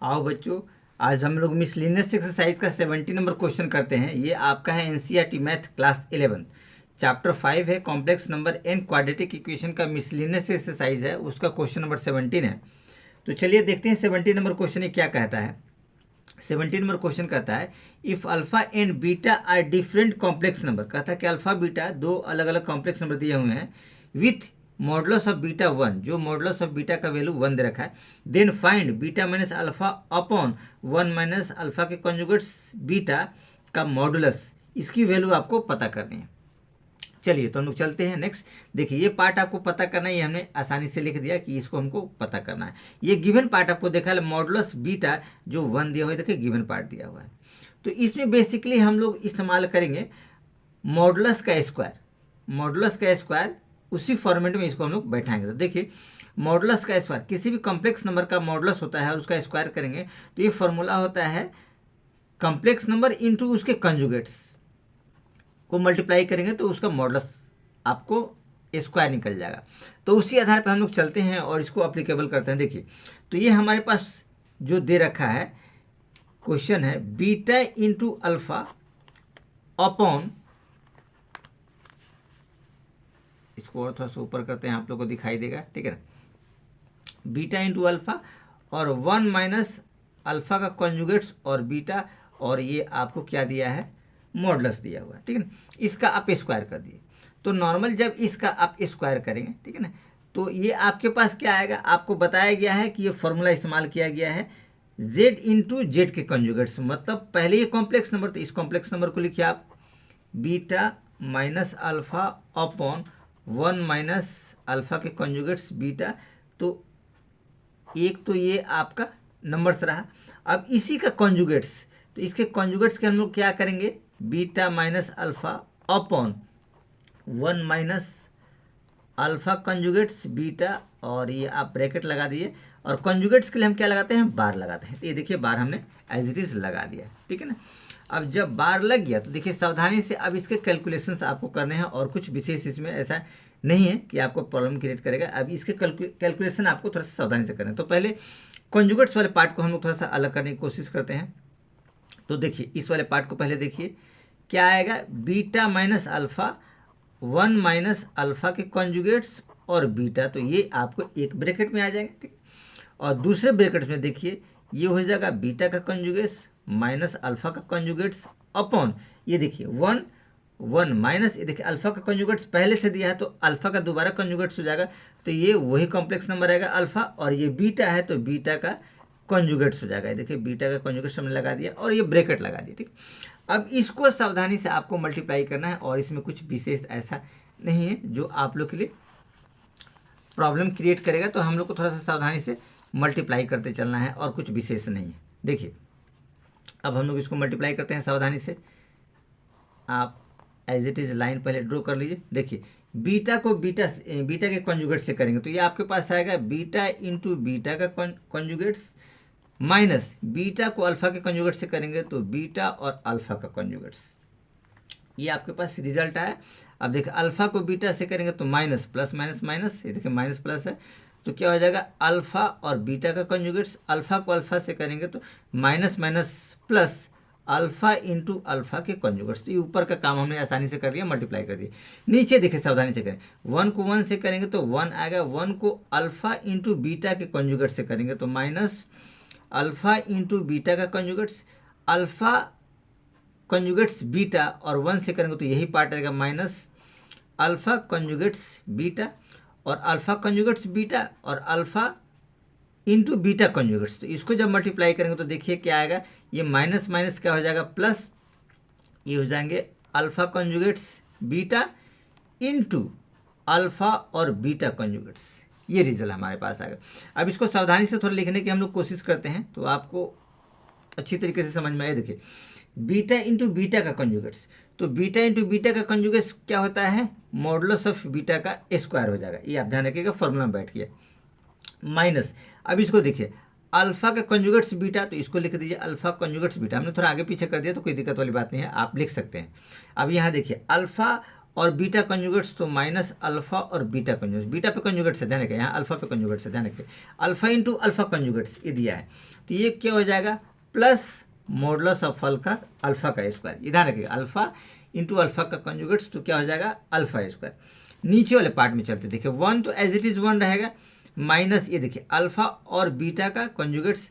आओ बच्चों, आज हम लोग मिसलिनियस एक्सरसाइज का 70 नंबर क्वेश्चन करते हैं। ये आपका है एनसीईआरटी मैथ क्लास 11, चैप्टर 5 है complex number and quadratic equation का मिसलिनियस एक्सरसाइज है, उसका क्वेश्चन नंबर 17 है। तो चलिए देखते हैं 70 नंबर क्वेश्चन ये क्या कहता है। 17 नंबर क्वेश्चन कहता है if alpha and beta are different complex number. कहता है कि अल्फा बीटा दो अलग अलग कॉम्प्लेक्स नंबर दिए हुए हैं विथ मॉडुलस ऑफ बीटा 1, जो मॉडुलस ऑफ बीटा का वैल्यू 1 दे रखा है। Then find beta minus alpha upon 1 minus alpha के कॉन्जुगेट्स बीटा का मॉडुलस, इसकी वैल्यू आपको पता करनी है। चलिए तो हम लोग चलते हैं नेक्स्ट। देखिए ये पार्ट आपको पता करना है, ये हमने आसानी से लिख दिया कि इसको हमको पता करना है। ये गिवन पार्ट आपको देखा है मॉडुलस बीटा जो 1 दिया हुआ है, देखिए गिवन पार्ट दिया हुआ है। तो इसमें बेसिकली हम लोग इस्तेमाल करेंगे मॉडुलस का स्क्वायर। मॉडुलस का स्क्वायर उसी फॉर्मेट में इसको हम लोग बैठाएंगे। तो देखिए मॉडुलस का स्क्वायर, किसी भी कॉम्प्लेक्स नंबर का मॉडुलस होता है और उसका स्क्वायर करेंगे तो ये फॉर्मूला होता है कॉम्प्लेक्स नंबर इंटू उसके कंजुगेट्स को मल्टीप्लाई करेंगे तो उसका मॉडुलस आपको स्क्वायर निकल जाएगा। तो उसी आधार पर हम लोग चलते हैं और इसको अप्लीकेबल करते हैं। देखिए तो ये हमारे पास जो दे रखा है क्वेश्चन है बीटा इंटू अल्फा अपॉन, इसको और थोड़ा सा ऊपर करते हैं, आप लोग को दिखाई देगा, ठीक है ना। बीटा इंटू अल्फा और 1 माइनस अल्फा का कॉन्जुगेट्स और बीटा, और ये आपको क्या दिया है मॉडुलस दिया हुआ है, ठीक है ना। इसका आप स्क्वायर कर दिए। तो नॉर्मल जब इसका आप स्क्वायर करेंगे, ठीक है ना, तो ये आपके पास क्या आएगा, आपको बताया गया है कि ये फॉर्मूला इस्तेमाल किया गया है z इंटू जेड के कॉन्जुगेट्स। मतलब पहले ये कॉम्प्लेक्स नंबर, तो इस कॉम्प्लेक्स नंबर को लिखिए आप beta minus alpha upon 1 minus alpha के कॉन्जुगेट्स बीटा। तो एक तो ये आपका नंबर्स रहा। अब इसी का कॉन्जुगेट्स, तो इसके कॉन्जुगेट्स के हम लोग क्या करेंगे beta minus alpha upon 1 minus alpha conjugates beta, और ये आप ब्रैकेट लगा दिए। और कॉन्जुगेट्स के लिए हम क्या लगाते हैं, बार लगाते हैं। तो ये देखिए बार हमने एज इट इज़ लगा दिया, ठीक है ना। अब जब बार लग गया तो देखिए सावधानी से अब इसके कैलकुलेशंस आपको करने हैं, और कुछ विशेष इसमें ऐसा नहीं है कि आपको प्रॉब्लम क्रिएट करेगा। अब इसके कैलकुलेशन आपको थोड़ा सा सावधानी से करना है। तो पहले कॉन्जुगेट्स वाले पार्ट को हम लोग थोड़ा सा अलग करने की कोशिश करते हैं। तो देखिए इस वाले पार्ट को पहले देखिए क्या आएगा, beta minus alpha 1 minus alpha के कॉन्जुगेट्स और बीटा, तो ये आपको एक ब्रैकेट में आ जाएगा, ठीक। और दूसरे ब्रैकेट में देखिए ये हो जाएगा बीटा का कॉन्जुगेट्स माइनस अल्फा का कॉन्जुगेट्स अपॉन, ये देखिए 1 माइनस, ये देखिए अल्फा का कॉन्जुगेट्स पहले से दिया है तो अल्फा का दोबारा कॉन्जुगेट्स हो जाएगा, तो ये वही कॉम्प्लेक्स नंबर आएगा अल्फा, और ये बीटा है तो बीटा का कॉन्जुगेट्स हो जाएगा। ये देखिए बीटा का कॉन्जुगेट्स हमने लगा दिया और ये ब्रैकेट लगा दिया, ठीक। अब इसको सावधानी से आपको मल्टीप्लाई करना है, और इसमें कुछ विशेष ऐसा नहीं है जो आप लोग के लिए प्रॉब्लम क्रिएट करेगा। तो हम लोग को थोड़ा सा सावधानी से मल्टीप्लाई करते चलना है, और कुछ विशेष नहीं है। देखिए अब हम लोग इसको मल्टीप्लाई करते हैं सावधानी से। आप एज इट इज़ लाइन पहले ड्रॉ कर लीजिए। देखिए बीटा को बीटा के कॉन्जुगेट से करेंगे तो ये आपके पास आएगा बीटा इंटू बीटा का कॉन्जुगेट्स माइनस बीटा को अल्फा के कॉन्जुगेट से करेंगे तो बीटा और अल्फा का कॉन्जुगेट्स, ये आपके पास रिजल्ट आया। अब देखिए अल्फा को बीटा से करेंगे तो माइनस प्लस माइनस माइनस, ये देखिए माइनस प्लस है, तो क्या हो जाएगा अल्फा और बीटा का कॉन्जुगेट्स। अल्फा को अल्फा से करेंगे तो minus minus plus alpha into alpha के कॉन्जुगेट्स। तो ये ऊपर का काम हमने आसानी से कर दिया, मल्टीप्लाई कर दिया। नीचे देखिए सावधानी से करें, 1 को 1 से करेंगे तो 1 आएगा, 1 को अल्फा इंटू बीटा के कॉन्जुगेट से करेंगे तो माइनस अल्फा इंटू बीटा का कॉन्जुगेट्स, अल्फा कॉन्जुगेट्स बीटा, और 1 से करेंगे तो यही पार्ट आएगा माइनस अल्फा कॉन्जुगेट्स बीटा, और अल्फा कॉन्जुगेट्स बीटा और अल्फा इंटू बीटा कॉन्जुगेट्स। तो इसको जब मल्टीप्लाई करेंगे तो देखिए क्या आएगा, ये माइनस माइनस क्या हो जाएगा प्लस, ये हो जाएंगे alpha conjugates beta into alpha और बीटा कॉन्जुगेट्स। ये रिजल्ट हमारे पास आएगा। अब इसको सावधानी से थोड़ा लिखने की हम लोग कोशिश करते हैं तो आपको अच्छी तरीके से समझ में आए। देखिए बीटा इंटू बीटा का कॉन्जुगेट्स, तो बीटा इंटू बीटा का कॉन्जुगेट्स क्या होता है मॉडुलस ऑफ बीटा का स्क्वायर हो जाएगा। ये आप ध्यान रखिएगा, फॉर्मूला में बैठ गया माइनस। अब इसको देखिए अल्फा का कॉन्जुगेट्स बीटा, तो इसको लिख दीजिए अल्फा कॉन्जुगेट्स बीटा। हमने थोड़ा आगे पीछे कर दिया तो कोई दिक्कत वाली बात नहीं है, आप लिख सकते हैं। अब यहाँ देखिए अल्फा और बीटा कंजुगेट्स तो माइनस अल्फा और बीटा कंजुगेट्स, बीटा पे कंजुगेट से ध्यान रखें, यहाँ अल्फा पे कंजुगेट से ध्यान रखें, अल्फा इंटू अल्फा कंजुगेट्स ये दिया है, तो ये क्या हो जाएगा प्लस मॉडुलस ऑफ अल्फा का स्क्वायर, ये ध्यान रखिएगा अल्फा इंटू अल्फा का कंजुगेट्स तो क्या हो जाएगा अल्फा स्क्वायर। नीचे वाले पार्ट में चलते देखिए 1 तो एज इट इज़ 1 रहेगा, माइनस ये देखिए अल्फा और बीटा का कंजुगेट्स,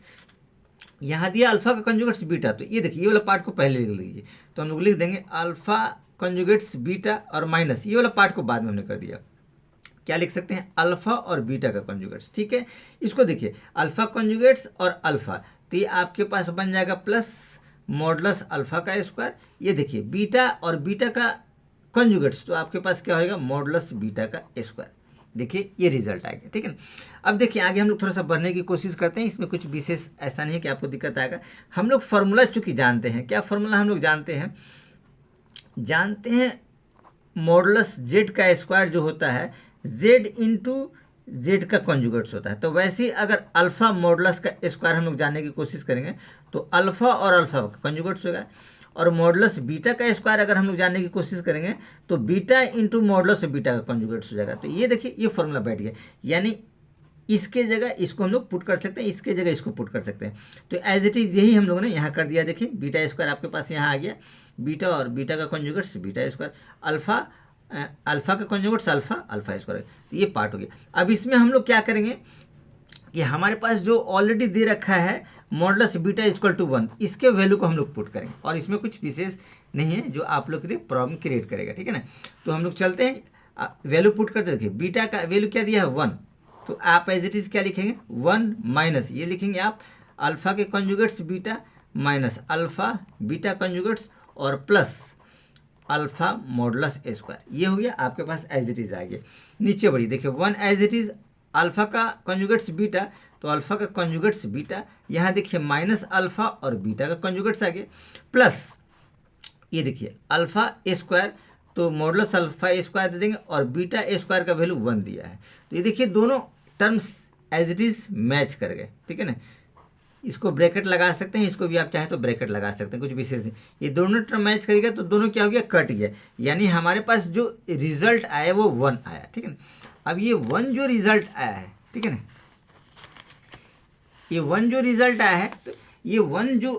यहाँ दिया अल्फा का कंजुगेट्स बीटा, तो ये देखिए ये वाला पार्ट को पहले लिख लीजिए, तो हम लोग लिख देंगे अल्फा कंजुगेट्स बीटा और माइनस ये वाला पार्ट को बाद में हमने कर दिया, क्या लिख सकते हैं अल्फा और बीटा का कंजुगेट्स। ठीक है, इसको देखिए अल्फा कंजुगेट्स और अल्फा, तो ये आपके पास बन जाएगा प्लस मॉडुलस अल्फा का स्क्वायर, ये देखिए बीटा और बीटा का कंजुगेट्स तो आपके पास क्या होगा मॉडुलस बीटा का स्क्वायर। देखिए ये रिजल्ट आ गया। ठीक है, अब देखिए आगे हम लोग थोड़ा सा बढ़ने की कोशिश करते हैं, इसमें कुछ विशेष ऐसा नहीं है कि आपको दिक्कत आएगा। हम लोग फार्मूला चूंकि जानते हैं, क्या फार्मूला हम लोग जानते हैं मॉडुलस जेड का स्क्वायर जो होता है जेड इंटू जेड का कंजुगेट्स होता है, तो वैसे ही अगर अल्फा मॉडुलस का स्क्वायर हम लोग जानने की कोशिश करेंगे तो अल्फा और अल्फा का कंजुगेट्स होगा, और मॉडुलस बीटा का स्क्वायर अगर हम लोग जानने की कोशिश करेंगे तो बीटा इंटू मॉडुलस बीटा का कंजुगेट्स हो जाएगा। तो ये देखिए ये फॉर्मूला बैठ गया, यानी इसके जगह इसको हम लोग पुट कर सकते हैं, इसके जगह इसको पुट कर सकते हैं, तो एज इट इज़ यही हम लोगों ने यहाँ कर दिया। देखिए बीटा स्क्वायर आपके पास यहाँ आ गया, बीटा और बीटा का कंजुगेट्स बीटा स्क्वायर, अल्फा का कंजुगेट्स अल्फा स्क्वायर, तो ये पार्ट हो गया। अब इसमें हम लोग क्या करेंगे कि हमारे पास जो ऑलरेडी दे रखा है मॉडुलस बीटा इक्वल टू 1, इसके वैल्यू को हम लोग पुट करेंगे, और इसमें कुछ विशेष नहीं है जो आप लोग के लिए प्रॉब्लम क्रिएट करेगा। ठीक है ना, तो हम लोग चलते हैं वैल्यू पुट करते, देखिए बीटा का वैल्यू क्या दिया है 1, तो आप एज इट इज़ क्या लिखेंगे 1 माइनस ये लिखेंगे आप अल्फा के conjugates beta minus alpha beta conjugates और प्लस अल्फा मॉडुलस स्क्वायर, ये हो गया आपके पास एज इट इज़ आ गया। नीचे बढ़िए देखिए 1 एज इट इज़ अल्फा का कंजुगेट्स बीटा, तो अल्फा का कंजुगेट्स बीटा, यहाँ देखिए माइनस अल्फा और बीटा का कंजुगेट्स आ गया, प्लस ये देखिए अल्फा स्क्वायर, तो मॉडुलस अल्फा स्क्वायर दे देंगे और बीटा स्क्वायर का वैल्यू 1 दिया है, तो ये देखिए दोनों terms as it is match कर गए। ठीक है ना, इसको ब्रैकेट लगा सकते हैं, इसको भी आप चाहें तो ब्रैकेट लगा सकते हैं, कुछ विशेष नहीं, ये दोनों टर्म मैच करेगा तो दोनों क्या हो गया कट गया, यानी हमारे पास जो रिजल्ट आया वो 1 आया। ठीक है ना, अब ये 1 जो रिजल्ट आया है, ठीक है ना, ये 1 जो रिजल्ट आया है, तो ये 1 जो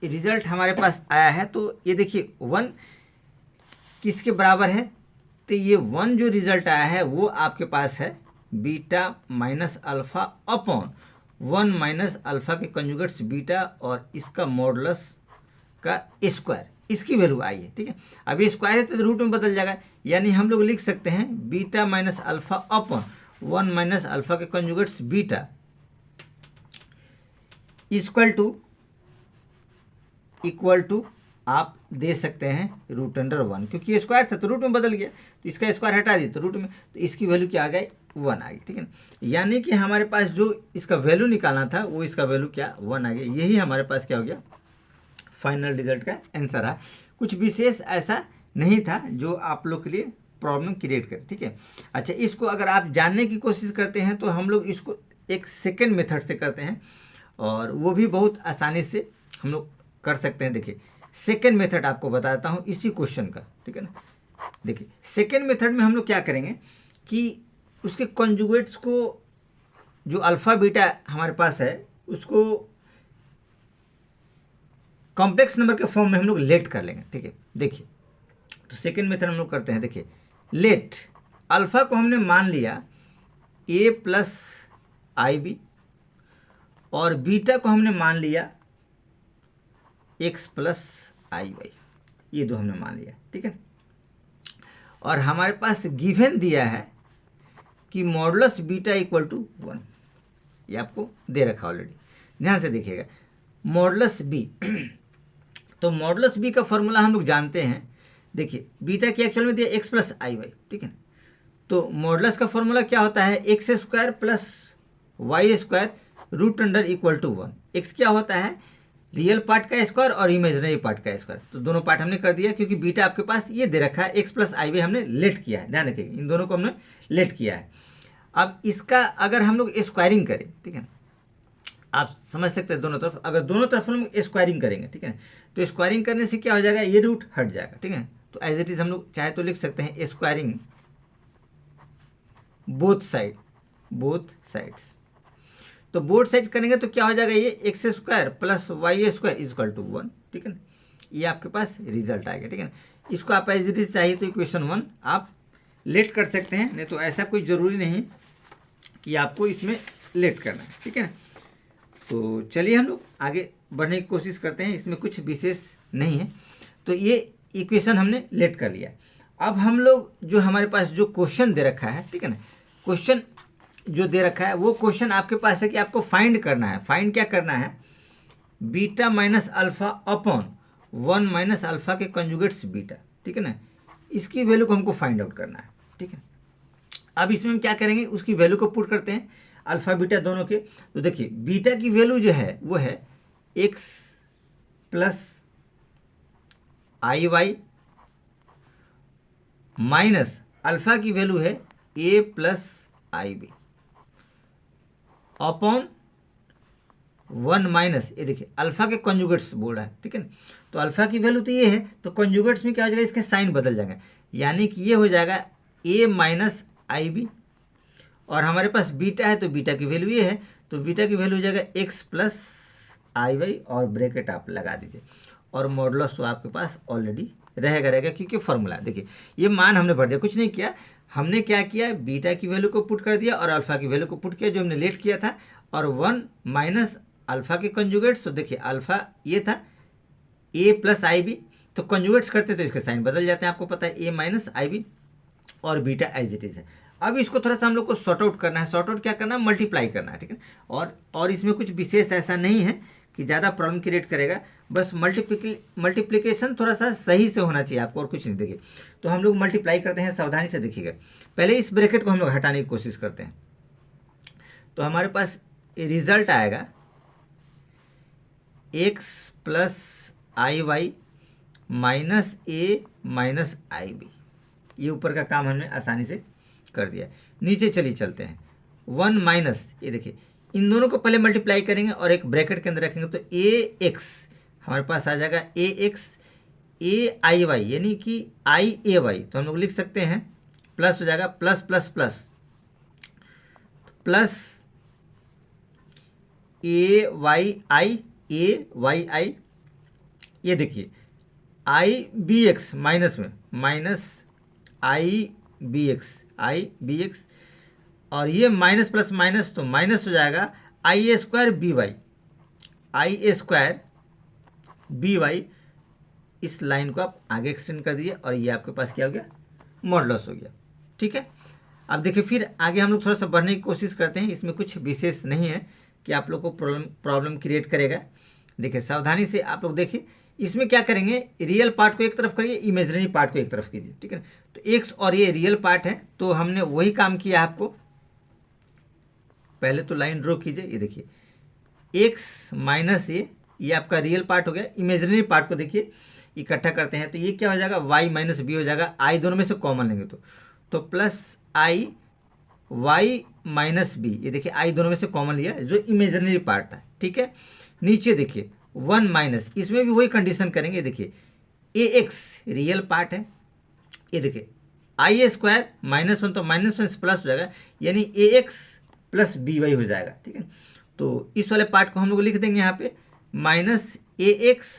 रिजल्ट हमारे पास आया है, तो ये देखिए 1 किसके बराबर है, तो ये 1 जो रिजल्ट आया है वो आपके पास है beta minus alpha upon 1 minus alpha के कंजुगेट्स बीटा और इसका मॉडुलस का स्क्वायर, इसकी वैल्यू आई है। ठीक है, अब ये स्क्वायर है तो रूट में बदल जाएगा, यानी हम लोग लिख सकते हैं beta minus alpha upon 1 minus alpha के कंजुगेट्स बीटा इक्वल टू आप दे सकते हैं रूट अंडर 1, क्योंकि ये स्क्वायर था तो रूट में बदल गया, तो इसका स्क्वायर हटा दिया तो रूट में, तो इसकी वैल्यू क्या आ गई 1 आ गई। ठीक है ना, यानी कि हमारे पास जो इसका वैल्यू निकालना था वो इसका वैल्यू क्या 1 आ गया, यही हमारे पास क्या हो गया फाइनल रिजल्ट का आंसर है। कुछ विशेष ऐसा नहीं था जो आप लोग के लिए प्रॉब्लम क्रिएट करे। ठीक है, अच्छा इसको अगर आप जानने की कोशिश करते हैं तो हम लोग इसको एक सेकेंड मेथड से करते हैं, और वो भी बहुत आसानी से हम लोग कर सकते हैं। देखिए सेकेंड मेथड आपको बताता हूँ इसी क्वेश्चन का। ठीक है ना, देखिए सेकेंड मेथड में हम लोग क्या करेंगे कि उसके कंजुगेट्स को जो अल्फ़ा बीटा हमारे पास है उसको कॉम्प्लेक्स नंबर के फॉर्म में हम लोग लेट कर लेंगे। ठीक है, देखिए तो सेकेंड मेथड हम लोग करते हैं, देखिए लेट अल्फ़ा को हमने मान लिया a प्लस आई बी और बीटा को हमने मान लिया x प्लस आई वाई, ये दो हमने मान लिया। ठीक है, और हमारे पास गिवन दिया है कि मॉडुलस बीटा इक्वल टू 1, ये आपको दे रखा ऑलरेडी, ध्यान से देखिएगा मॉडुलस बी तो मॉडुलस बी का फॉर्मूला हम लोग जानते हैं। देखिए बीटा की एक्चुअल में दिया x प्लस आई वाई। ठीक है, तो मॉडुलस का फॉर्मूला क्या होता है x square plus y square root under equal to 1। X क्या होता है रियल पार्ट का स्क्वायर और इमेजिनरी पार्ट का स्क्वायर, तो दोनों पार्ट हमने कर दिया क्योंकि बीटा आपके पास ये दे रखा है एक्स प्लस आई वाई हमने लेट किया है, ध्यान रखिए इन दोनों को हमने लेट किया है। अब इसका अगर हम लोग स्क्वायरिंग करें, ठीक है आप समझ सकते हैं दोनों तरफ, अगर दोनों तरफ हम लोग स्क्वायरिंग करेंगे, ठीक है तो स्क्वायरिंग करने से क्या हो जाएगा ये रूट हट जाएगा। ठीक है, तो एज इट इज हम लोग चाहे तो लिख सकते हैं स्क्वायरिंग बोथ साइड्स। तो बोथ साइड करेंगे तो क्या हो जाएगा, ये x square plus y square equal to 1, ठीक है ना। ये आपके पास रिजल्ट आएगा, ठीक है ना। इसको आप एज इट इज चाहिए तो इक्वेशन 1 आप लेट कर सकते हैं, नहीं तो ऐसा कोई ज़रूरी नहीं कि आपको इसमें लेट करना है, ठीक है ना। तो चलिए हम लोग आगे बढ़ने की कोशिश करते हैं, इसमें कुछ विशेष नहीं है। तो ये इक्वेशन हमने लेट कर लिया। अब हम लोग जो हमारे पास जो क्वेश्चन दे रखा है, ठीक है ना, क्वेश्चन जो दे रखा है वो क्वेश्चन आपके पास है कि आपको फाइंड करना है। फाइंड क्या करना है, beta minus alpha upon 1 minus alpha के कंजुगेट्स बीटा, ठीक है ना। इसकी वैल्यू को हमको फाइंड आउट करना है, ठीक है। अब इसमें हम क्या करेंगे, उसकी वैल्यू को पुट करते हैं अल्फा बीटा दोनों के। तो देखिए बीटा की वैल्यू जो है वो है एक्स प्लस आई वाई माइनस अल्फा की वैल्यू है ए प्लस आई बी अपॉन 1 माइनस, ये देखिए अल्फा के कंजुगेट्स बोल रहा है, ठीक है ना। तो अल्फा की वैल्यू तो ये है, तो कंजुगेट्स में क्या हो जाएगा, इसके साइन बदल जाएंगे, यानी कि ये हो जाएगा ए माइनस आई बी, और हमारे पास बीटा है तो बीटा की वैल्यू ये है, तो बीटा की वैल्यू हो जाएगा एक्स प्लस आई वाई, और ब्रैकेट आप लगा दीजिए, और मॉडुलस तो आपके पास ऑलरेडी रहेगा क्योंकि फॉर्मूला देखिए ये मान हमने भर दिया, कुछ नहीं किया। हमने क्या किया, बीटा की वैल्यू को पुट कर दिया और अल्फा की वैल्यू को पुट किया जो हमने लेट किया था, और 1 माइनस अल्फा के कंजुगेट्स। तो देखिए अल्फा ये था ए प्लस आई बी, तो कंजुगेट्स करते तो इसके साइन बदल जाते हैं, आपको पता है ए माइनस आई बी, और बीटा एज इट इज है। अब इसको थोड़ा सा हम लोग को सॉर्ट आउट करना है। सॉर्ट आउट क्या करना है, मल्टीप्लाई करना है, ठीक है। और इसमें कुछ विशेष ऐसा नहीं है कि ज़्यादा प्रॉब्लम क्रिएट करेगा, बस मल्टीप्लिकेशन थोड़ा सा सही से होना चाहिए आपको, और कुछ नहीं। देखिए तो हम लोग मल्टीप्लाई करते हैं, सावधानी से देखिएगा। पहले इस ब्रैकेट को हम लोग हटाने की कोशिश करते हैं, तो हमारे पास रिजल्ट आएगा एक्स प्लस आई वाई माइनस ए माइनस आई बी। ये ऊपर का काम हमने आसानी से कर दिया। नीचे चलिए चलते हैं, 1 माइनस, ये देखिए इन दोनों को पहले मल्टीप्लाई करेंगे और एक ब्रैकेट के अंदर रखेंगे, तो ए एक्स हमारे पास आ जाएगा ए एक्स ए आई वाई, यानी कि आई ए वाई, तो हम लोग लिख सकते हैं प्लस हो जाएगा प्लस प्लस प्लस प्लस ए वाई आई, ये देखिए आई बी एक्स माइनस में माइनस आई बी एक्स, और ये माइनस प्लस माइनस तो माइनस हो जाएगा आई ए स्क्वायर बी वाई। इस लाइन को आप आगे एक्सटेंड कर दीजिए, और ये आपके पास क्या हो गया, मॉडुलस हो गया, ठीक है। अब देखिए फिर आगे हम लोग थोड़ा सा बढ़ने की कोशिश करते हैं। इसमें कुछ विशेष नहीं है कि आप लोग को प्रॉब्लम क्रिएट करेगा। देखिए सावधानी से आप लोग देखिए, इसमें क्या करेंगे, रियल पार्ट को एक तरफ करिए, इमेजिनरी पार्ट को एक तरफ कीजिए, ठीक है। तो एक्स और ये रियल पार्ट है, तो हमने वही काम किया आपको। पहले तो लाइन ड्रॉ कीजिए, ये देखिए एक्स माइनस ये आपका रियल पार्ट हो गया। इमेजिनरी पार्ट को देखिए इकट्ठा करते हैं, तो ये क्या हो जाएगा, वाई माइनस बी हो जाएगा। आई दोनों में से कॉमन लेंगे तो प्लस आई वाई माइनस बी, ये देखिए आई दोनों में से कॉमन लिया जो इमेजिनरी पार्ट था, ठीक है। नीचे देखिए 1 माइनस, इसमें भी वही कंडीशन करेंगे। देखिए ए एक्स रियल पार्ट है, ये देखिए आई ए स्क्वायर -1 तो -1 से प्लस हो जाएगा, यानी ए एक्स प्लस बी वाई हो जाएगा, ठीक है। तो इस वाले पार्ट को हम लोग लिख देंगे यहाँ पे माइनस ए एक्स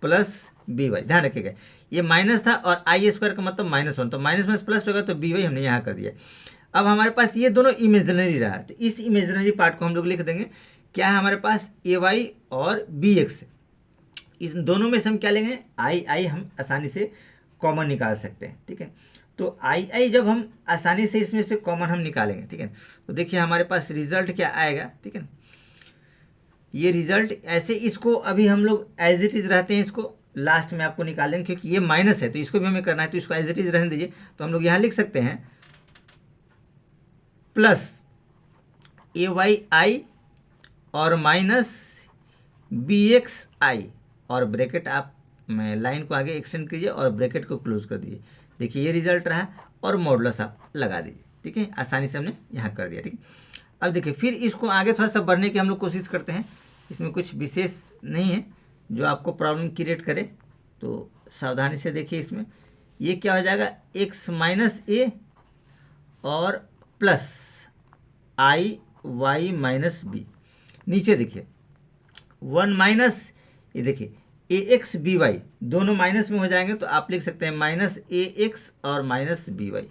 प्लस बी वाई। ध्यान रखिएगा ये माइनस था और आई ए स्क्वायर का मतलब -1, तो माइनस में प्लस होगा, तो बी वाई हमने यहाँ कर दिया। अब हमारे पास ये दोनों इमेजिनरी रहा, तो इस इमेजिनरी पार्ट को हम लोग लिख देंगे क्या है हमारे पास, ए वाई और बी एक्स। इस दोनों में से हम क्या लेंगे, आई हम आसानी से कॉमन निकाल सकते हैं, ठीक है। तो आई जब हम आसानी से इसमें से कॉमन हम निकालेंगे, ठीक है, तो देखिए हमारे पास रिजल्ट क्या आएगा, ठीक है। ये रिजल्ट ऐसे, इसको अभी हम लोग एज इट इज रहते हैं, इसको लास्ट में आपको निकालेंगे क्योंकि ये माइनस है, तो इसको भी हमें करना है, तो इसको एज इट इज रहने दीजिए। तो हम लोग यहाँ लिख सकते हैं प्लस ए वाई आई और माइनस बी एक्स आई, और ब्रैकेट आप लाइन को आगे एक्सटेंड कीजिए और ब्रैकेट को क्लोज कर दीजिए। देखिए ये रिजल्ट रहा, और मॉडुलस आप लगा दीजिए, ठीक है। आसानी से हमने यहाँ कर दिया, ठीक है। अब देखिए फिर इसको आगे थोड़ा सा बढ़ने की हम लोग कोशिश करते हैं। इसमें कुछ विशेष नहीं है जो आपको प्रॉब्लम क्रिएट करे, तो सावधानी से देखिए। इसमें ये क्या हो जाएगा, एक्स माइनस ए और प्लस आई वाई माइनस बी। नीचे देखिए 1 माइनस, ये देखिए ए एक्स बी वाई दोनों माइनस में हो जाएंगे, तो आप लिख सकते हैं माइनस ए एक्स और माइनस बी वाई।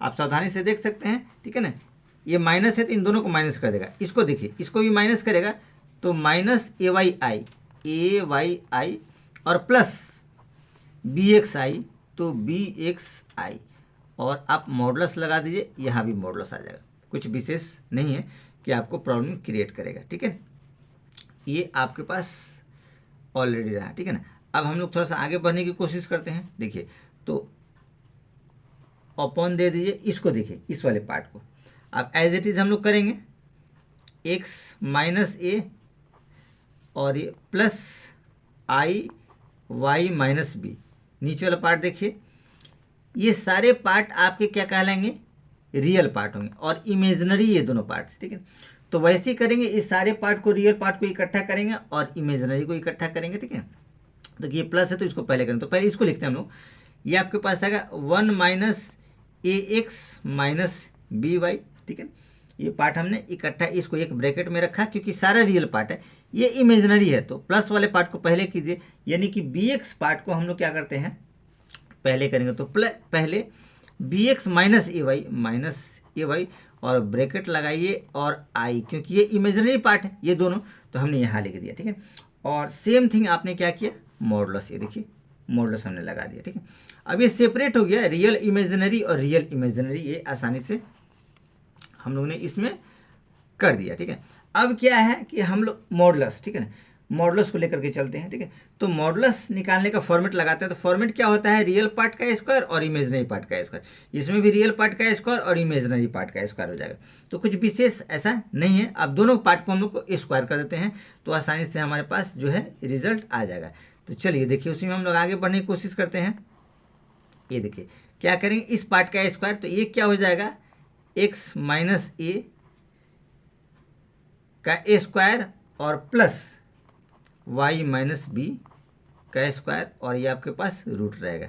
आप सावधानी से देख सकते हैं, ठीक है ना। ये माइनस है तो इन दोनों को माइनस कर देगा। इसको देखिए, इसको भी माइनस करेगा तो माइनस ए वाई आई और प्लस बी एक्स आई तो बी एक्स आई, और आप मॉडुलस लगा दीजिए, यहाँ भी मॉडुलस आ जाएगा। कुछ विशेष नहीं है कि आपको प्रॉब्लम क्रिएट करेगा, ठीक है। ये आपके पास ऑलरेडी रहा, ठीक है ना। अब हम लोग थोड़ा सा आगे बढ़ने की कोशिश करते हैं। देखिए तो अपॉन दे दीजिए, इसको देखिए इस वाले पार्ट को अब एज इट इज़ हम लोग करेंगे, एक्स माइनस ए और ये प्लस आई वाई माइनस बी। नीचे वाला पार्ट देखिए, ये सारे पार्ट आपके क्या कहलाएंगे, रियल पार्ट होंगे, और इमेजनरी ये दोनों पार्ट्स, ठीक है। तो वैसे ही करेंगे, इस सारे पार्ट को, रियल पार्ट को इकट्ठा करेंगे और इमेजनरी को इकट्ठा करेंगे, ठीक है। तो ये प्लस है तो इसको पहले करें, तो पहले इसको लिखते हैं हम लोग। ये आपके पास आएगा 1 माइनस ए एक्स माइनस बी वाई, ठीक है। ये पार्ट हमने इकट्ठा, इसको एक ब्रैकेट में रखा क्योंकि सारा रियल पार्ट है, ये इमेजनरी है, तो प्लस वाले पार्ट को पहले कीजिए, यानी कि बी एक्स पार्ट को हम लोग क्या करते हैं पहले करेंगे। तो पहले बी एक्स माइनस ए वाई और ब्रैकेट लगाइए और आई, क्योंकि ये इमेजनरी पार्ट है ये दोनों, तो हमने यहाँ लिख दिया, ठीक है। और सेम थिंग आपने क्या किया, मॉडुलस, ये देखिए मॉडुलस हमने लगा दिया, ठीक है। अब ये सेपरेट हो गया, रियल इमेजनरी और रियल इमेजनरी, ये आसानी से हम लोग ने इसमें कर दिया, ठीक है। अब क्या है कि हम लोग मॉडुलस, ठीक है ना, मॉडुलस को लेकर के चलते हैं, ठीक है। तो मॉडुलस निकालने का फॉर्मेट लगाते हैं, तो फॉर्मेट क्या होता है, रियल पार्ट का स्क्वायर और इमेजनरी पार्ट का स्क्वायर। इसमें भी रियल पार्ट का स्क्वायर और इमेजनरी पार्ट का स्क्वायर हो जाएगा, तो कुछ विशेष ऐसा नहीं है। अब दोनों पार्ट को हम लोग को स्क्वायर कर देते हैं, तो आसानी से हमारे पास जो है रिजल्ट आ जाएगा। तो चलिए देखिए, उसी में हम लोग आगे बढ़ने की कोशिश करते हैं। ये देखिए क्या करेंगे, इस पार्ट का स्क्वायर, तो ये क्या हो जाएगा, एक्स माइनस ए का स्क्वायर और प्लस वाई माइनस बी का स्क्वायर, और ये आपके पास रूट रहेगा,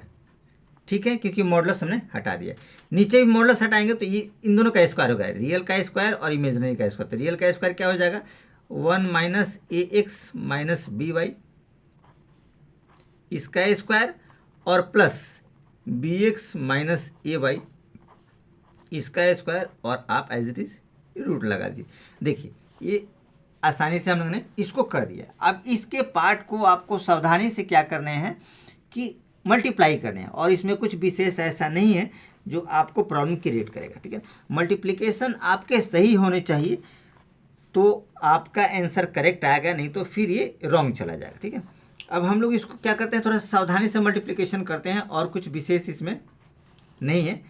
ठीक है, क्योंकि मॉडुलस हमने हटा दिया। नीचे भी मॉडुलस हटाएंगे तो ये इन दोनों का स्क्वायर होगा, रियल का स्क्वायर और इमेजनरी का स्क्वायर। तो रियल का स्क्वायर क्या हो जाएगा, 1 माइनस ए एक्स माइनस बी वाई, इसका स्क्वायर और प्लस बी एक्स माइनस ए वाई, इसका स्क्वायर, और आप एज इट इज रूट लगा दीजिए। देखिए ये आसानी से हम लोगों ने इसको कर दिया। अब इसके पार्ट को आपको सावधानी से क्या करने हैं कि मल्टीप्लाई करने हैं, और इसमें कुछ विशेष ऐसा नहीं है जो आपको प्रॉब्लम क्रिएट करेगा, ठीक है। मल्टीप्लिकेशन आपके सही होने चाहिए तो आपका आंसर करेक्ट आएगा, नहीं तो फिर ये रॉन्ग चला जाएगा, ठीक है। अब हम लोग इसको क्या करते हैं, थोड़ा सावधानी से मल्टीप्लिकेशन करते हैं, और कुछ विशेष इसमें नहीं है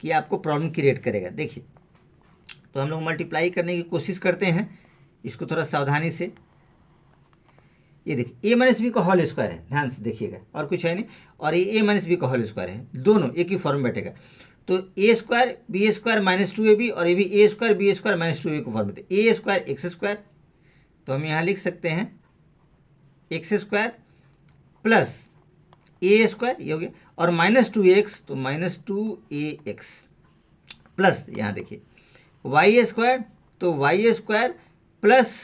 कि आपको प्रॉब्लम क्रिएट करेगा। देखिए तो हम लोग मल्टीप्लाई करने की कोशिश करते हैं, इसको थोड़ा सावधानी से। ये देखिए ए माइनस बी का होल स्क्वायर है, ध्यान से देखिएगा, और कुछ है नहीं, और ये ए माइनस बी का होल स्क्वायर है, दोनों एक ही फॉर्म में बैठेगा। तो ए square B square minus 2ab, और ये भी A square B square minus 2ab को फॉर्म में, ए स्क्वायर एक्स स्क्वायर, तो हम यहाँ लिख सकते हैं x square plus A square, ये हो गया, और माइनस 2x तो माइनस 2ax प्लस, यहाँ देखिए वाई स्क्वायर, तो y square plus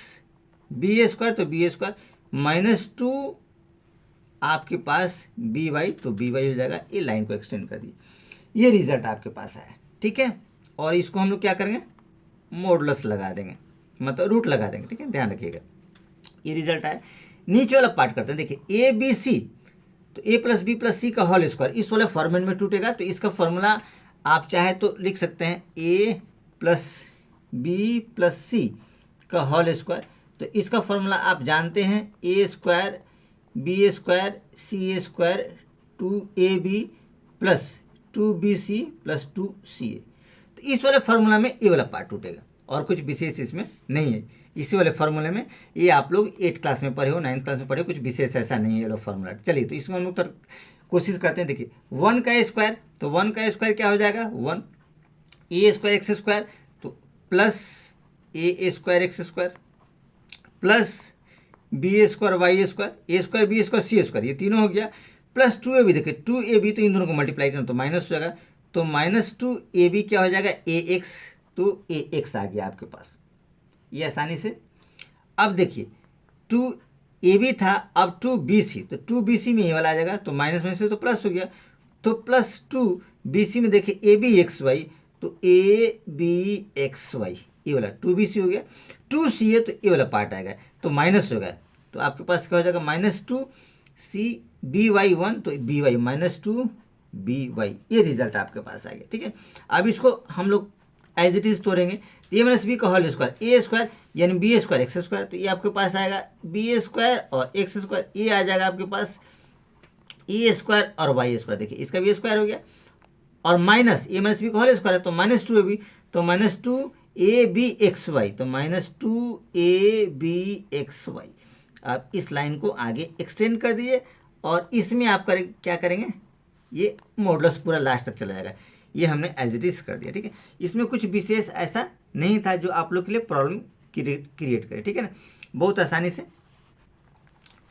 B square, तो बी स्क्वायर माइनस 2 आपके पास बी वाई, तो बी वाई हो जाएगा। ये लाइन को एक्सटेंड कर दिए, ये रिजल्ट आपके पास आया, ठीक है। और इसको हम लोग क्या करेंगे, मॉडुलस लगा देंगे, मतलब रूट लगा देंगे, ठीक है, ध्यान रखिएगा। ये रिजल्ट आया। नीचे वाला पार्ट करते हैं, देखिए ए बी सी, तो ए प्लस बी प्लस सी का होल स्क्वायर इस वाले फॉर्मेट में टूटेगा, तो इसका फॉर्मूला आप चाहे तो लिख सकते हैं A plus B plus C का होल स्क्वायर। तो इसका फॉर्मूला आप जानते हैं, A square B square C square 2ab plus 2bc plus 2ca। तो इस वाले फार्मूला में ये वाला पार्ट टूटेगा, और कुछ विशेष इसमें नहीं है। इसी वाले फार्मूले में, ये आप लोग 8th क्लास में पढ़े हो, 9th क्लास में पढ़े हो, कुछ विशेष ऐसा नहीं है ये वाला फार्मूला। चलिए तो इसमें हम लोग कोशिश करते हैं। देखिए 1 का स्क्वायर, तो 1 का स्क्वायर क्या हो जाएगा, 1 ए स्क्वायर एक्स स्क्वायर, तो plus A square x square plus B square Y square, A square B square C square, ये तीनों हो गया, प्लस 2ab, देखिए 2ab तो इन दोनों को मल्टीप्लाई करना तो माइनस हो जाएगा, तो -2ab क्या हो जाएगा ax, तो ax आ गया आपके पास, ये आसानी से। अब देखिए 2ab था, अब 2bc, तो 2bc में ये वाला आ जाएगा, तो माइनस में से तो प्लस हो गया, तो प्लस 2bc में देखिए abxy, तो abxy ये वाला 2bc हो गया, 2c है तो ये वाला पार्ट आएगा, तो माइनस होगा, तो आपके पास क्या हो जाएगा -2cby1, तो by -2by, ये रिजल्ट आपके पास आ गया। ठीक है, अब इसको हम लोग एज इट इज तोड़ेंगे, तो a-b का होल स्क्वायर, ए स्क्वायर यानी बी स्क्वायर एक्स स्क्वायर, तो ये आपके पास आएगा बी स्क्वायर और एक्स स्क्वायर, ये आ जाएगा आपके पास ए स्क्वायर और वाई स्क्वायर, देखिए इसका भी स्क्वायर हो गया, और माइनस a-b का होल स्क्वायर है तो -2ab, तो -2abxy, तो -2abxy। आप इस लाइन को आगे एक्सटेंड कर दिए और इसमें आप क्या करेंगे, ये मॉडुलस पूरा लास्ट तक चला जाएगा, ये हमने एज इट इज कर दिया। ठीक है, इसमें कुछ विशेष ऐसा नहीं था जो आप लोग के लिए प्रॉब्लम क्रिएट करे। ठीक है ना, बहुत आसानी से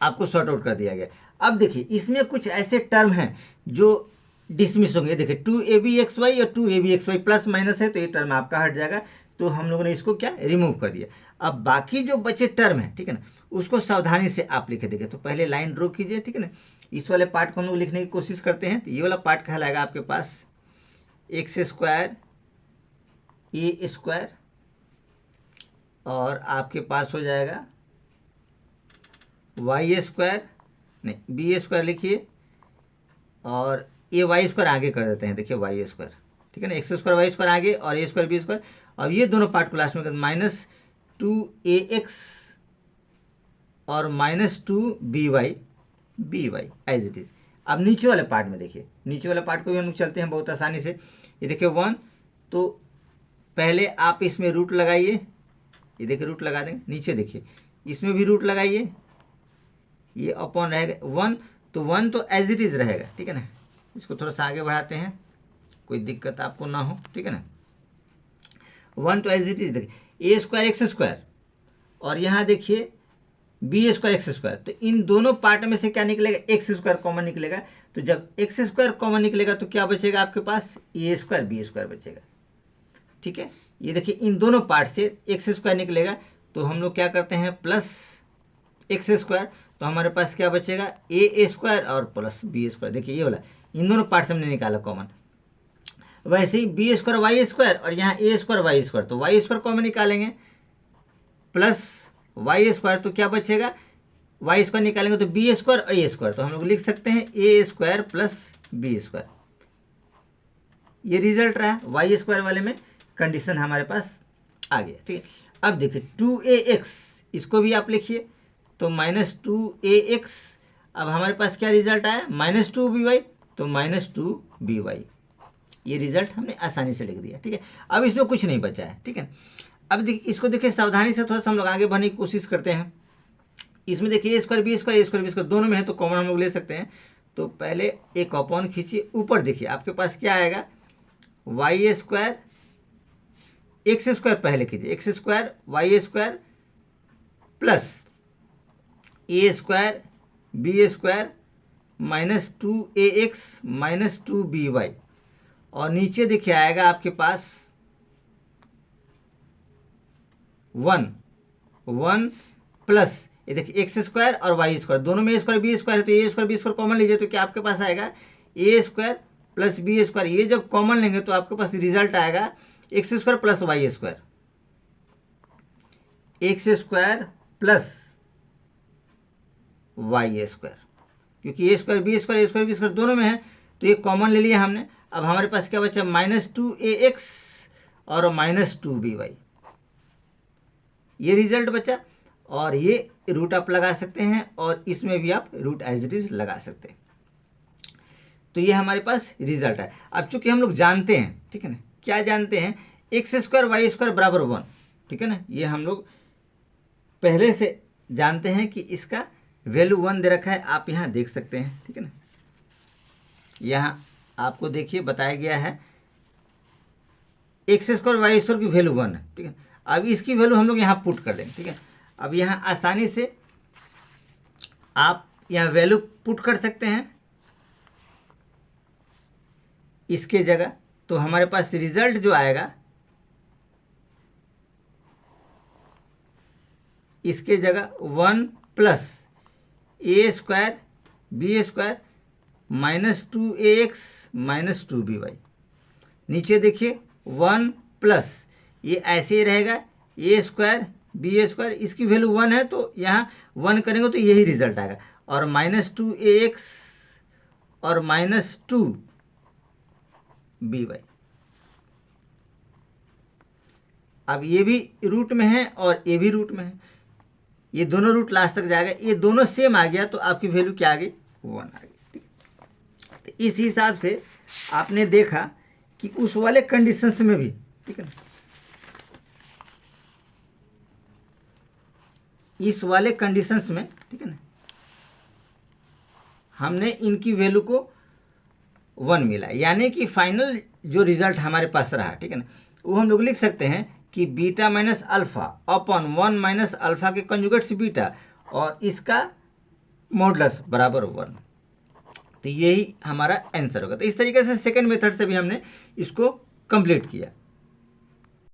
आपको सॉर्ट आउट कर दिया गया। अब देखिए इसमें कुछ ऐसे टर्म हैं जो डिसमिस होंगे, देखिए 2abxy और 2abxy प्लस माइनस है तो ये टर्म आपका हट जाएगा, तो हम लोगों ने इसको क्या रिमूव कर दिया। अब बाकी जो बचे टर्म है, ठीक है ना, उसको सावधानी से आप लिखे देखिए, तो पहले लाइन ड्रॉ कीजिए। ठीक है ना, इस वाले पार्ट को हम लोग लिखने की कोशिश करते हैं, तो ये वाला पार्ट कहलाएगा आपके पास एक्स स्क्वायर ए स्क्वायर, और आपके पास हो जाएगा वाई स्क्वायर, नहीं बी स्क्वायर लिखिए, और ये वाई स्क्वायर आगे कर देते हैं, देखिए वाई स्क्वायर, ठीक है ना, एक्स स्क्वायर वाई स्क्वायर आगे और ए स्क्वायर बी स्क्वायर, अब ये दोनों पार्ट को लास्ट में कर -2ax और -2by एज इट इज। अब नीचे वाले पार्ट में देखिए, नीचे वाले पार्ट को भी हम लोग चलते हैं बहुत आसानी से, ये देखिए 1, तो पहले आप इसमें रूट लगाइए, ये देखिए रूट लगा देंगे, नीचे देखिए इसमें भी रूट लगाइए, ये अपॉन रहेगा 1, तो 1 तो एज इट इज रहेगा। ठीक है ना, इसको थोड़ा सा आगे बढ़ाते हैं, कोई दिक्कत आपको ना हो। ठीक है ना, 1 तो एज इट इज, देखिए ए स्क्वायर एक्स स्क्वायर, और यहाँ देखिए बी स्क्वायर एक्स स्क्वायर, तो इन दोनों पार्ट में से क्या निकलेगा, एक्स स्क्वायर कॉमन निकलेगा, तो जब एक्स स्क्वायर कॉमन निकलेगा तो क्या बचेगा आपके पास, ए स्क्वायर बी स्क्वायर बचेगा। ठीक है, ये देखिए इन दोनों पार्ट से एक्स स्क्वायर निकलेगा, तो हम लोग क्या करते हैं प्लस एक्स स्क्वायर, तो हमारे पास क्या बचेगा ए स्क्वायर और प्लस बी स्क्वायर, देखिए ये वाला इन दोनों पार्ट से हमने निकाला कॉमन। वैसे ही बी स्क्वायर वाई स्क्वायर और यहाँ ए स्क्वायर वाई स्क्वायर, तो वाई स्क्वायर कॉमन निकालेंगे प्लस वाई स्क्वायर, तो क्या बचेगा, वाई स्क्वायर निकालेंगे तो बी स्क्वायर और ए स्क्वायर, तो हम लोग लिख सकते हैं A square plus B square. ये रिजल्ट रहा वाई स्क्वायर वाले में, कंडीशन हमारे पास आ गया। ठीक है, अब देखिए 2ax, इसको भी आप लिखिए, तो -2ax, अब हमारे पास क्या रिजल्ट आया -2by, तो -2by, ये रिजल्ट हमने आसानी से लिख दिया। ठीक है, अब इसमें कुछ नहीं बचा है। ठीक है, अब इसको देखिए सावधानी से थोड़ा सा हम लोग आगे बढ़ने की कोशिश करते हैं। इसमें देखिए ए स्क्वायर बी स्क्वायर दोनों में है, तो कॉमन हम लोग ले सकते हैं, तो पहले एक अपॉन खींचिए, ऊपर देखिए आपके पास क्या आएगा, वाई स्क्वायर एक्स स्क्वायर, पहले कीजिए X square Y square plus A square B square -2ax -2by, और नीचे देखिए आएगा आपके पास 1 प्लस ये देखिए एक्स स्क्वायर और वाई स्क्वायर, दोनों में ए स्क्वायर बी स्क्वायर है, तो ए स्क्वायर बी स्क्वायर कॉमन लीजिए, तो क्या आपके पास आएगा a square plus B square, ये जब कॉमन लेंगे तो आपके पास रिजल्ट आएगा x square plus y square, x square plus y square, क्योंकि ए स्क्वायर बी स्क्वायर दोनों में है, तो ये कॉमन ले लिया हमने। अब हमारे पास क्या बचा -2ax और -2by, ये रिजल्ट बचा, और ये रूट आप लगा सकते हैं, और इसमें भी आप रूट एज इट इज लगा सकते हैं। तो ये हमारे पास रिजल्ट है। अब चूंकि हम लोग जानते हैं, ठीक है ना, क्या जानते हैं, एक्स स्क्वायर वाई स्क्वायर बराबर 1, ठीक है ना, ये हम लोग पहले से जानते हैं कि इसका वैल्यू 1 दे रखा है, आप यहाँ देख सकते हैं। ठीक है ना, यहाँ आपको देखिए बताया गया है एक्स स्क्वायर वाई स्क्वायर की वैल्यू 1 है। ठीक है, अब इसकी वैल्यू हम लोग यहाँ पुट कर देंगे। ठीक है, अब यहाँ आसानी से आप यहाँ वैल्यू पुट कर सकते हैं, इसके जगह, तो हमारे पास रिजल्ट जो आएगा इसके जगह 1 plus A square B square -2ax -2by। नीचे देखिए 1 प्लस ये ऐसे ही रहेगा ए स्क्वायर बी स्क्वायर, इसकी वैल्यू 1 है तो यहाँ 1 करेंगे तो यही रिजल्ट आएगा, और -2ax और -2by। अब ये भी रूट में है और ये भी रूट में है, ये दोनों रूट लास्ट तक जाएगा, ये दोनों सेम आ गया तो आपकी वैल्यू क्या आ गई 1 आ गई। ठीक, तो इस हिसाब से आपने देखा कि उस वाले कंडीशंस में भी, ठीक है ना, इस वाले कंडीशंस में, ठीक है ना, हमने इनकी वैल्यू को 1 मिला, यानी कि फाइनल जो रिजल्ट हमारे पास रहा, ठीक है ना, वो हम लोग लिख सकते हैं कि beta minus alpha upon 1 minus alpha के कंजुगेट्स बीटा और इसका मॉडुलस बराबर 1। तो यही हमारा आंसर होगा। तो इस तरीके से सेकंड मेथड से भी हमने इसको कंप्लीट किया।